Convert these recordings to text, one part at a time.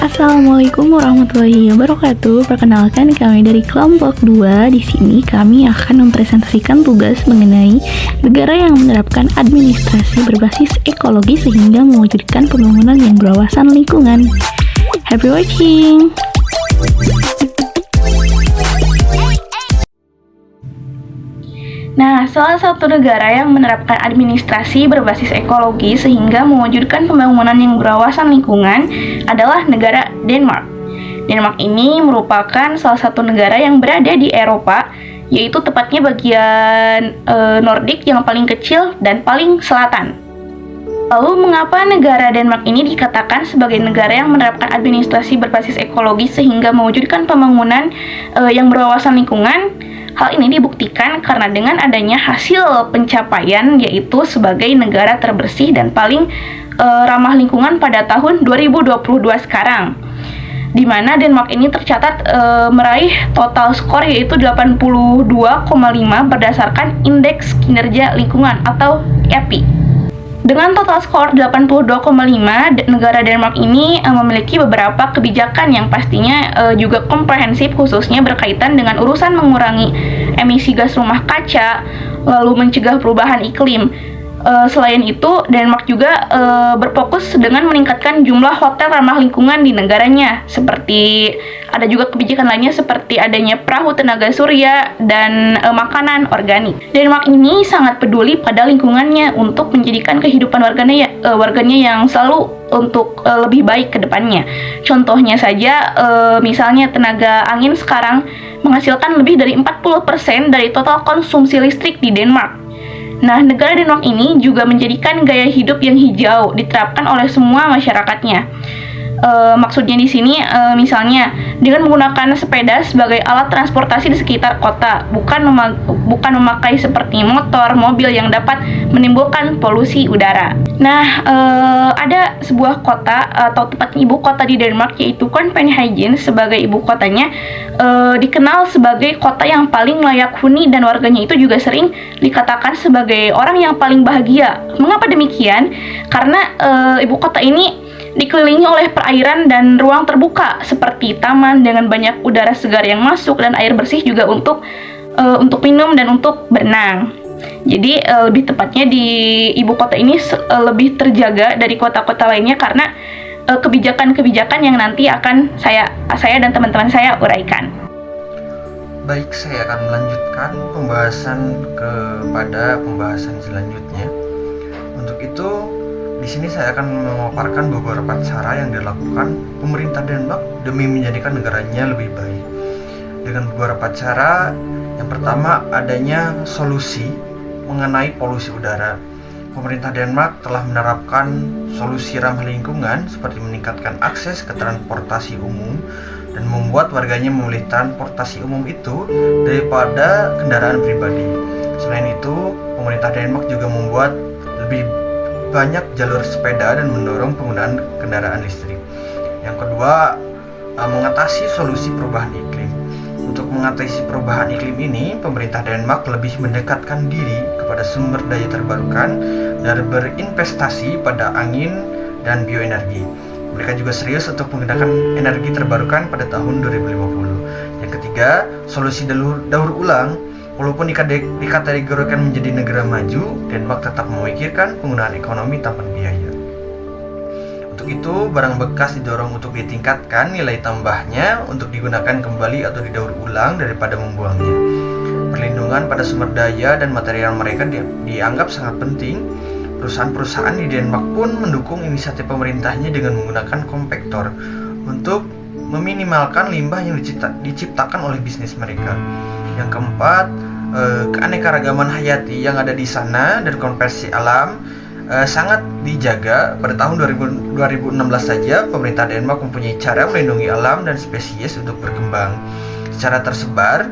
Assalamualaikum warahmatullahi wabarakatuh. Perkenalkan, kami dari kelompok 2. Di sini kami akan mempresentasikan tugas mengenai negara yang menerapkan administrasi berbasis ekologi sehingga mewujudkan pembangunan yang berwawasan lingkungan. Happy watching. Nah, salah satu negara yang menerapkan administrasi berbasis ekologi sehingga mewujudkan pembangunan yang berwawasan lingkungan adalah negara Denmark. Denmark ini merupakan salah satu negara yang berada di Eropa, yaitu tepatnya bagian Nordik yang paling kecil dan paling selatan. Lalu, mengapa negara Denmark ini dikatakan sebagai negara yang menerapkan administrasi berbasis ekologi sehingga mewujudkan pembangunan yang berwawasan lingkungan? Hal ini dibuktikan karena dengan adanya hasil pencapaian, yaitu sebagai negara terbersih dan paling ramah lingkungan pada tahun 2022 sekarang, di mana Denmark ini tercatat meraih total skor yaitu 82,5 berdasarkan Indeks Kinerja Lingkungan atau EPI. Dengan total skor 82,5, negara Denmark ini memiliki beberapa kebijakan yang pastinya juga komprehensif, khususnya berkaitan dengan urusan mengurangi emisi gas rumah kaca, lalu mencegah perubahan iklim. Selain itu, Denmark juga berfokus dengan meningkatkan jumlah hotel ramah lingkungan di negaranya. Seperti ada juga kebijakan lainnya seperti adanya perahu tenaga surya dan makanan organik. Denmark ini sangat peduli pada lingkungannya untuk menjadikan kehidupan warganya yang selalu untuk lebih baik ke depannya. Contohnya saja, misalnya tenaga angin sekarang menghasilkan lebih dari 40% dari total konsumsi listrik di Denmark. Nah, negara Denmark ini juga menjadikan gaya hidup yang hijau diterapkan oleh semua masyarakatnya. Maksudnya di sini misalnya dengan menggunakan sepeda sebagai alat transportasi di sekitar kota, bukan memakai seperti motor, mobil yang dapat menimbulkan polusi udara. Nah, ada sebuah kota atau tepatnya ibu kota di Denmark, yaitu Copenhagen sebagai ibu kotanya, dikenal sebagai kota yang paling layak huni dan warganya itu juga sering dikatakan sebagai orang yang paling bahagia. Mengapa demikian? Karena ibu kota ini dikelilingi oleh perairan dan ruang terbuka seperti taman dengan banyak udara segar yang masuk dan air bersih juga untuk minum dan untuk berenang. Jadi lebih tepatnya di ibu kota ini lebih terjaga dari kota-kota lainnya karena kebijakan-kebijakan yang nanti akan saya dan teman-teman saya uraikan. Baik, saya akan melanjutkan kepada pembahasan selanjutnya. Untuk itu, di sini saya akan memaparkan beberapa cara yang dilakukan pemerintah Denmark demi menjadikan negaranya lebih baik. Dengan beberapa cara, yang pertama adanya solusi mengenai polusi udara. Pemerintah Denmark telah menerapkan solusi ramah lingkungan seperti meningkatkan akses ke transportasi umum dan membuat warganya memilih transportasi umum itu daripada kendaraan pribadi. Selain itu, pemerintah Denmark juga membuat lebih banyak jalur sepeda dan mendorong penggunaan kendaraan listrik. Yang kedua, mengatasi solusi perubahan iklim. Untuk mengatasi perubahan iklim ini, pemerintah Denmark lebih mendekatkan diri kepada sumber daya terbarukan dan berinvestasi pada angin dan bioenergi. Mereka juga serius untuk menggunakan energi terbarukan pada tahun 2050. Yang ketiga, solusi daur ulang. Walaupun dikategorikan menjadi negara maju, Denmark tetap memikirkan penggunaan ekonomi tanpa biaya. Untuk itu, barang bekas didorong untuk ditingkatkan nilai tambahnya untuk digunakan kembali atau didaur ulang daripada membuangnya. Perlindungan pada sumber daya dan material mereka dianggap sangat penting. Perusahaan-perusahaan di Denmark pun mendukung inisiatif pemerintahnya dengan menggunakan kompaktor untuk meminimalkan limbah yang diciptakan oleh bisnis mereka. Yang keempat, keanekaragaman hayati yang ada di sana dan konversi alam sangat dijaga. Pada tahun 2016 saja, pemerintah Denmark mempunyai cara melindungi alam dan spesies untuk berkembang. Secara tersebar,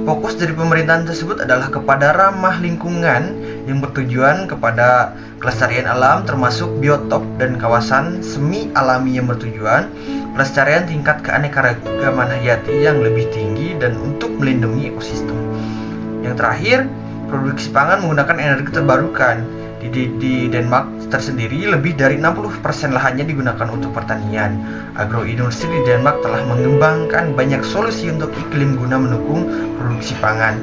fokus dari pemerintahan tersebut adalah kepada ramah lingkungan yang bertujuan kepada kelestarian alam termasuk biotop dan kawasan semi alami yang bertujuan pelestarian tingkat keanekaragaman hayati yang lebih tinggi dan untuk melindungi ekosistem. Yang terakhir, produksi pangan menggunakan energi terbarukan. Di Denmark tersendiri, lebih dari 60% lahannya digunakan untuk pertanian. Agroindustri di Denmark telah mengembangkan banyak solusi untuk iklim guna mendukung produksi pangan.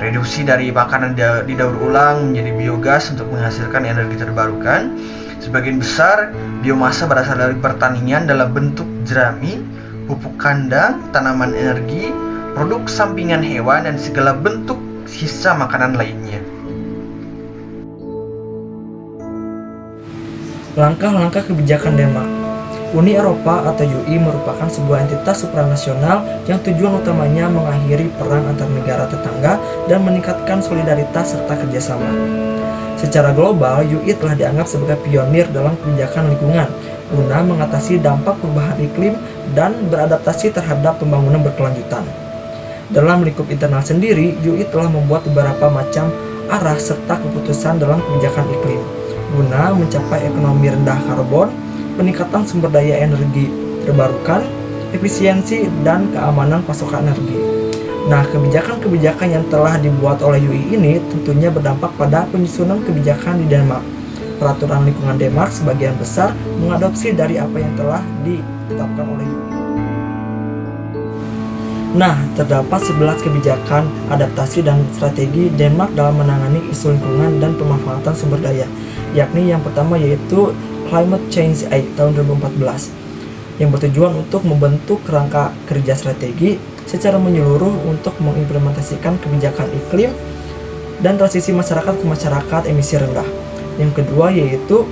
Reduksi dari makanan didaur ulang menjadi biogas untuk menghasilkan energi terbarukan. Sebagian besar biomasa berasal dari pertanian dalam bentuk jerami, pupuk kandang, tanaman energi, produk sampingan hewan, dan segala bentuk sisa makanan lainnya. Langkah-langkah kebijakan Denmark. Uni Eropa atau UI merupakan sebuah entitas supranasional yang tujuan utamanya mengakhiri perang antar negara tetangga dan meningkatkan solidaritas serta kerjasama. Secara global, UI telah dianggap sebagai pionir dalam kebijakan lingkungan guna mengatasi dampak perubahan iklim dan beradaptasi terhadap pembangunan berkelanjutan. Dalam lingkup internal sendiri, UI telah membuat beberapa macam arah serta keputusan dalam kebijakan iklim guna mencapai ekonomi rendah karbon, peningkatan sumber daya energi terbarukan, efisiensi, dan keamanan pasokan energi. Nah, kebijakan-kebijakan yang telah dibuat oleh UI ini tentunya berdampak pada penyusunan kebijakan di Denmark. Peraturan lingkungan Denmark sebagian besar mengadopsi dari apa yang telah ditetapkan oleh UI. Nah, terdapat 11 kebijakan, adaptasi, dan strategi Denmark dalam menangani isu lingkungan dan pemanfaatan sumber daya, yakni yang pertama yaitu Climate Change Act tahun 2014, yang bertujuan untuk membentuk kerangka kerja strategi secara menyeluruh untuk mengimplementasikan kebijakan iklim dan transisi masyarakat ke masyarakat emisi rendah. Yang kedua yaitu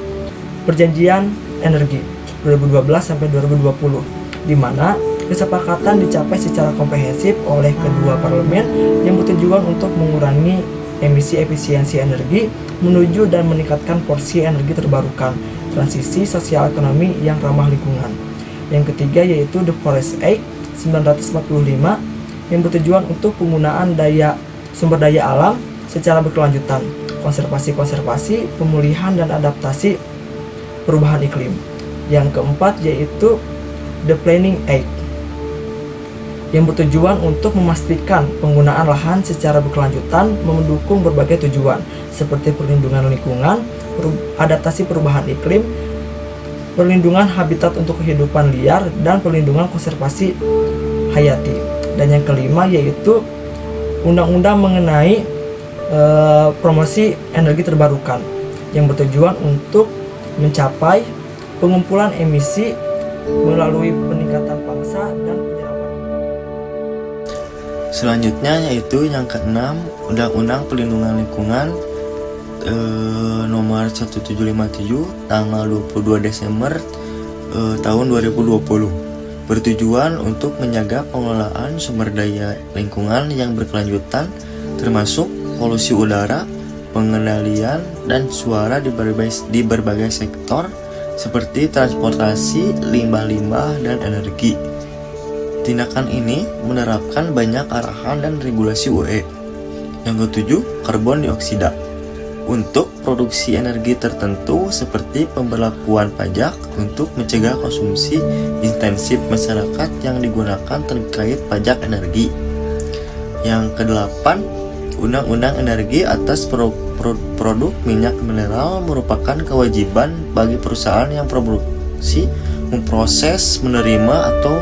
Perjanjian Energi 2012-2020, di mana kesepakatan dicapai secara komprehensif oleh kedua parlemen yang bertujuan untuk mengurangi emisi efisiensi energi menuju dan meningkatkan porsi energi terbarukan, transisi sosial ekonomi yang ramah lingkungan. Yang ketiga yaitu The Forest Act 1945 yang bertujuan untuk penggunaan sumber daya alam secara berkelanjutan, konservasi, pemulihan, dan adaptasi perubahan iklim. Yang keempat yaitu The Planning Act yang bertujuan untuk memastikan penggunaan lahan secara berkelanjutan mendukung berbagai tujuan seperti perlindungan lingkungan, adaptasi perubahan iklim, perlindungan habitat untuk kehidupan liar, dan perlindungan konservasi hayati. Dan yang kelima yaitu undang-undang mengenai promosi energi terbarukan yang bertujuan untuk mencapai pengumpulan emisi melalui peningkatan paksa dan penyerapan. Selanjutnya yaitu yang keenam, Undang-Undang Perlindungan Lingkungan nomor 1757 tanggal 22 Desember tahun 2020, bertujuan untuk menjaga pengelolaan sumber daya lingkungan yang berkelanjutan termasuk polusi udara, pengendalian dan suara di berbagai sektor seperti transportasi, limbah-limbah, dan energi. Tindakan ini menerapkan banyak arahan dan regulasi UE. Yang ketujuh, karbon dioksida. Untuk produksi energi tertentu seperti pemberlakuan pajak untuk mencegah konsumsi intensif masyarakat yang digunakan terkait pajak energi. Yang kedelapan, Undang-Undang Energi atas produk minyak mineral merupakan kewajiban bagi perusahaan yang produksi, memproses, menerima, atau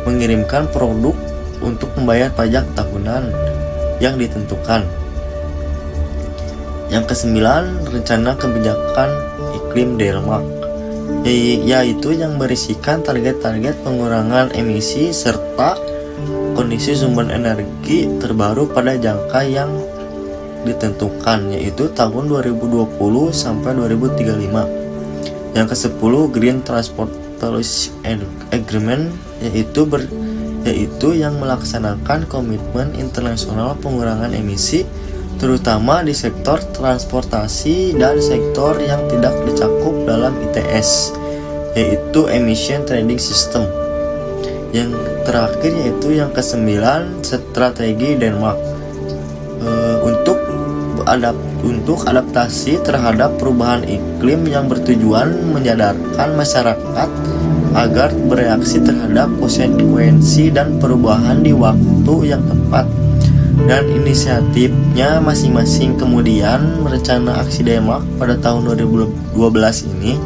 mengirimkan produk untuk membayar pajak tahunan yang ditentukan. Yang kesembilan, Rencana Kebijakan Iklim Denmark, yaitu yang berisikan target-target pengurangan emisi serta kondisi sumber energi terbaru pada jangka yang ditentukan, yaitu tahun 2020 sampai 2035. Yang ke-10, Green Transportation Agreement, yaitu yang melaksanakan komitmen internasional pengurangan emisi terutama di sektor transportasi dan sektor yang tidak dicakup dalam ITS, yaitu Emission Trading System. Yang terakhir yaitu yang ke-9, Strategi Denmark untuk adaptasi terhadap perubahan iklim yang bertujuan menyadarkan masyarakat agar bereaksi terhadap konsekuensi dan perubahan di waktu yang tepat. dan inisiatifnya masing-masing. Kemudian rencana aksi Denmark pada tahun 2012 ini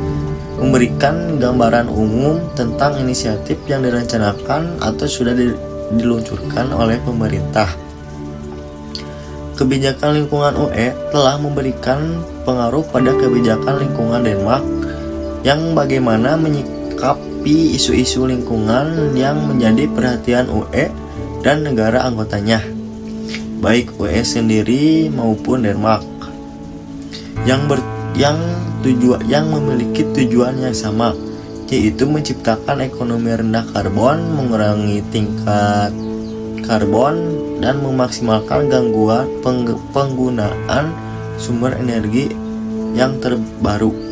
memberikan gambaran umum tentang inisiatif yang direncanakan atau sudah diluncurkan oleh pemerintah. Kebijakan lingkungan UE telah memberikan pengaruh pada kebijakan lingkungan Denmark yang bagaimana menyikapi isu-isu lingkungan yang menjadi perhatian UE dan negara anggotanya, baik UE sendiri maupun Denmark, yang memiliki tujuan yang sama, yaitu menciptakan ekonomi rendah karbon, mengurangi tingkat karbon, dan memaksimalkan penggunaan sumber energi yang terbaru.